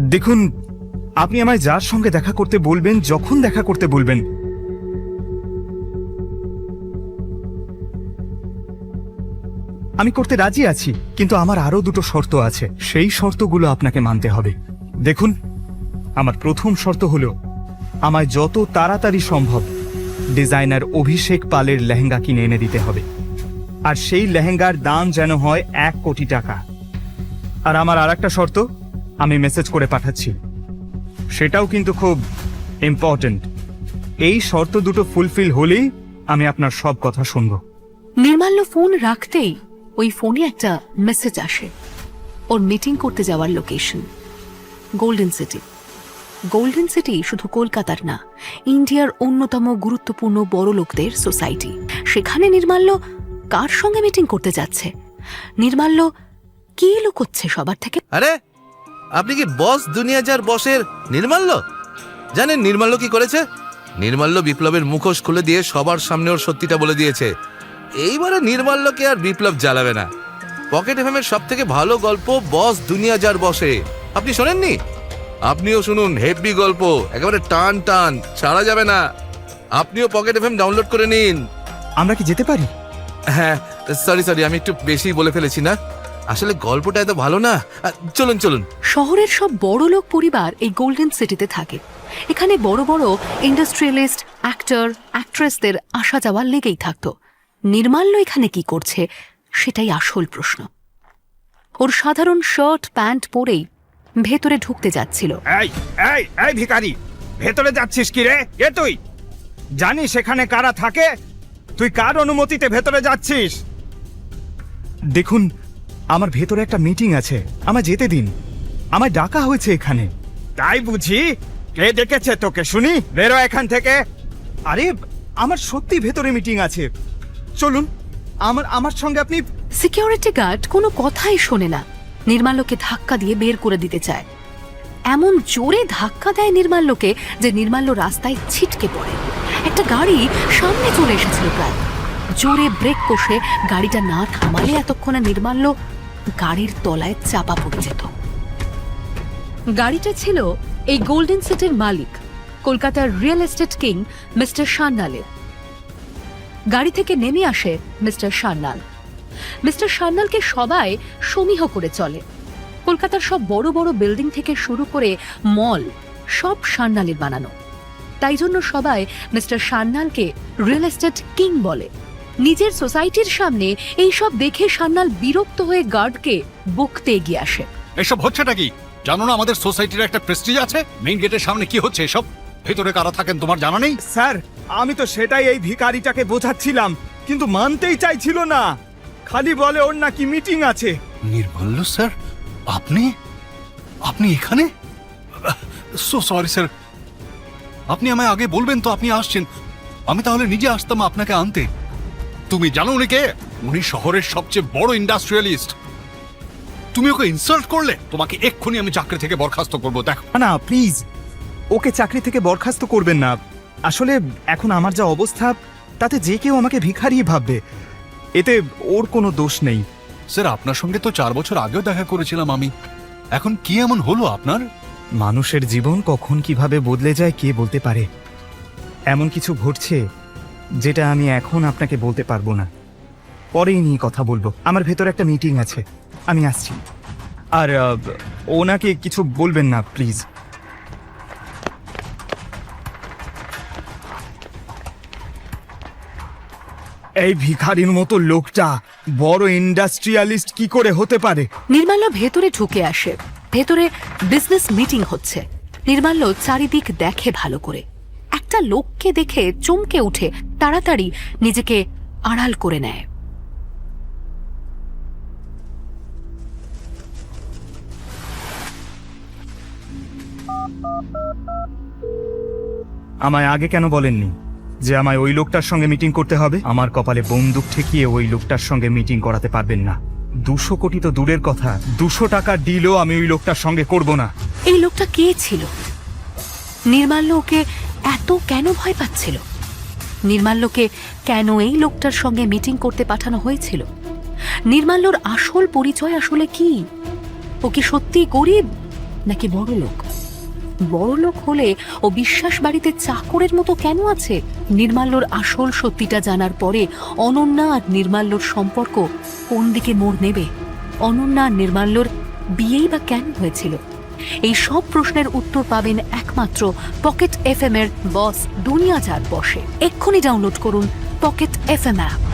দেখুন, আপনি আমায় যার সঙ্গে দেখা করতে বলবেন, যখন দেখা করতে বলবেন, আমি করতে রাজি আছি। কিন্তু আমার আরো দুটো শর্ত আছে, সেই শর্তগুলো আপনাকে মানতে হবে। দেখুন, আমার প্রথম শর্ত হলো আমায় যত তাড়াতাড়ি সম্ভব ডিজাইনার অভিষেক পালের লেহেঙ্গা কিনে এনে দিতে হবে, আর সেই লেহেঙ্গার দাম যেন হয় 1 কোটি টাকা। আর আমার আর একটা শর্ত আমি মেসেজ করে পাঠাচ্ছি, সেটাও কিন্তু খুব ইম্পর্টেন্ট। এই শর্ত দুটো ফুলফিল হলেই আমি আপনার সব কথা শুনবো। নির্মাল্য ফোন রাখতেই ওই ফোনে একটা মেসেজ আসে, ওর মিটিং করতে যাওয়ার location golden city. Golden city শুধু কলকাতার না, ইন্ডিয়ার অন্যতম গুরুত্বপূর্ণ বড় লোকদের সোসাইটি। সেখানে নির্মাল্য কার সঙ্গে মিটিং করতে যাচ্ছে? নির্মাল্য কি লুকোচ্ছে সবার থেকে? আরে আপনি কি বস দুনিয়াজার বসের নির্মাল্য? জানেন নির্মাল্য কি করেছে? নির্মাল্য বিপ্লবের মুখোশ খুলে দিয়ে সবার সামনে ওর সত্যিটা বলে দিয়েছে। এইবারে নির্মাল্যকে আর বিপ্লব জ্বালাবে না। পকেট এফএমের সব থেকে ভালো গল্প বস দুনিয়াজার বসে, আপনি শোনেননি? আপনিও শুনুন, হেভি গল্প, একেবারে টান টান, ছাড়া যাবে না। আপনিও পকেট এফএম ডাউনলোড করে নিন। আমরা কি যেতে পারি? হ্যাঁ, সরি, আমি একটু বেশি বলে ফেলেছি না? আসলে গল্পটা এত ভালো না। চলুন চলুন। শহরের সব বড় লোক পরিবার এই গোল্ডেন সিটিতে থাকে। এখানে বড় বড় ইন্ডাস্ট্রিয়ালিস্ট, অ্যাক্টর, অ্যাক্ট্রেসদের আসা যাওয়া লেগেই থাকতো। নির্মাল্য এখানে কি করছে সেটাই আসল প্রশ্ন। ওর সাধারণ শার্ট প্যান্ট পরেই ভেতরে ঢুকতে যাচ্ছিল। এই ভিখারি, ভেতরে যাচ্ছিস কি রে? কে তুই? জানিস সেখানে কারা থাকে? তুই কার অনুমতিতে ভেতরে যাচ্ছিস? দেখুন, আমার ভেতরে একটা মিটিং আছে, আমায় যেতে দিন। আমায় ডাকা হয়েছে এখানে। তাই বুঝি? কে ডেকেছে তোকে শুনি? বেরো এখান থেকে। আরে আমার সত্যি ভেতরে মিটিং আছে, চলুন। আমার সঙ্গে আপনি। সিকিউরিটি গার্ড কোনো কথাই শোনে না, নির্মাল্যকে ধাক্কা দিয়ে বের করে দিতে চায়। এমন জোরে ধাক্কা দেয় নির্মাল্যকে যে নির্মাল্য রাস্তায় ছিটকে পড়ে। একটা গাড়ি সামনে চলে এসেছিল প্রায়। জোরে ব্রেক কষে গাড়িটা না থামালে এতক্ষণে নির্মাল্য গাড়ির তলায় চাপা পড়ে যেত। গাড়িটা ছিল এই গোল্ডেন সিটির মালিক, কলকাতার রিয়েল এস্টেট কিং মিস্টার সান্যালের। গাড়ি থেকে নেমে আসে মিস্টার সান্যাল। মিস্টার সান্যালকে সবাই সমীহ করে চলে। কলকাতার সব বড় বড় বিল্ডিং থেকে শুরু করে মল সব সান্যালের বানানো। তাই জন্য সবাই মিস্টার সান্যালকে রিয়েল এস্টেট কিং বলে। নিজের সোসাইটির সামনে এই সব দেখে সান্যাল বিরক্ত হয়ে গার্ডকে বকতে এগিয়ে আসে। এসব হচ্ছেটা কি? জানো না আমাদের সোসাইটির একটা প্রেস্টিজ আছে? মেইন গেটের সামনে কি হচ্ছে এসব? ভেতরে কারা থাকেন তোমার জানা নেই? স্যার, আমি তো সেটাই এই ভিখারিটাকে বোঝাচ্ছিলাম, কিন্তু মানতেই চাইছিল না। খালি বলে ওর নাকি মিটিং আছে। নির্মাল্য স্যার, আপনি এখানে? সো সরি স্যার, আপনি আমায় আগে বলবেন তো আপনি আসছেন। আমি তাহলে নিজে আসতাম আপনাকে আনতে। তুমি জানো উনি কে? উনি শহরের সবচেয়ে বড় ইন্ডাস্ট্রিয়ালিস্ট। তুমি ওকে ইনসাল্ট করলে, তোমাকে এক্ষুনি আমি চাকরি থেকে বরখাস্ত করবো। দেখো না প্লিজ, ওকে চাকরি থেকে বরখাস্ত করবেন না। আসলে এখন আমার যা অবস্থা, তাতে যে কেউ আমাকে ভিখারি ভাববে। এতে ওর কোনো দোষ নেই। স্যার, আপনার সঙ্গে তো 4 বছর আগেও দেখা করেছিলাম আমি। এখন কি এমন হলো আপনার? মানুষের জীবন কখন কিভাবে বদলে যায় কে বলতে পারে। এমন কিছু ঘটছে যেটা আমি এখন আপনাকে বলতে পারবো না, পরেই নিয়ে কথা বলবো। আমার ভেতরে একটা মিটিং আছে, আমি আসছি। আর ওনাকে কিছু বলবেন না প্লিজ। এই ভিখারির মতো লোকটা বড় ইন্ডাস্ট্রিয়ালিস্ট কি করে হতে পারে? নির্মাল্য ভেতরে ঢুকে আসে। ভেতরে বিজনেস মিটিং হচ্ছে। নির্মাল্য চারিদিক দেখে ভালো করে। একটা লোককে দেখে চমকে উঠে তাড়াতাড়ি নিজেকে আড়াল করে নেয়। আমায় আগে কেন বলেননি যে আমায় ওই লোকটার সঙ্গে মিটিং করতে হবে? আমার কপালে বন্দুক ঠেকিয়ে ওই লোকটার সঙ্গে মিটিং করাতে পারবেন না। 200 কোটি তো দূরের কথা, 200 টাকার ডিলও আমি ওই লোকটার সঙ্গে করব না। এই লোকটা কে ছিল? নির্মাল্য ওকে এত কেন ভয় পাচ্ছিল? নির্মাল্যকে কেন এই লোকটার সঙ্গে মিটিং করতে পাঠানো হয়েছিল? নির্মাল্যর আসল পরিচয় আসলে কি? ও কি সত্যি গরিব, নাকি বড়লোক? বড়লোক হলে ও বিশ্বাস বাড়িতে চাকরের মতো কেন আছে? নির্মাল্যর আসল সত্যিটা জানার পরে অনন্যা আর নির্মাল্যর সম্পর্ক কোন দিকে মোড় নেবে? অনন্যা আর নির্মাল্যর বিয়েই বা কেন হয়েছিল? এই সব প্রশ্নের উত্তর পাবেন একমাত্র পকেট এফএম এর বস দুনিয়া যার বসে। এক্ষুনি ডাউনলোড করুন পকেট এফএম অ্যাপ।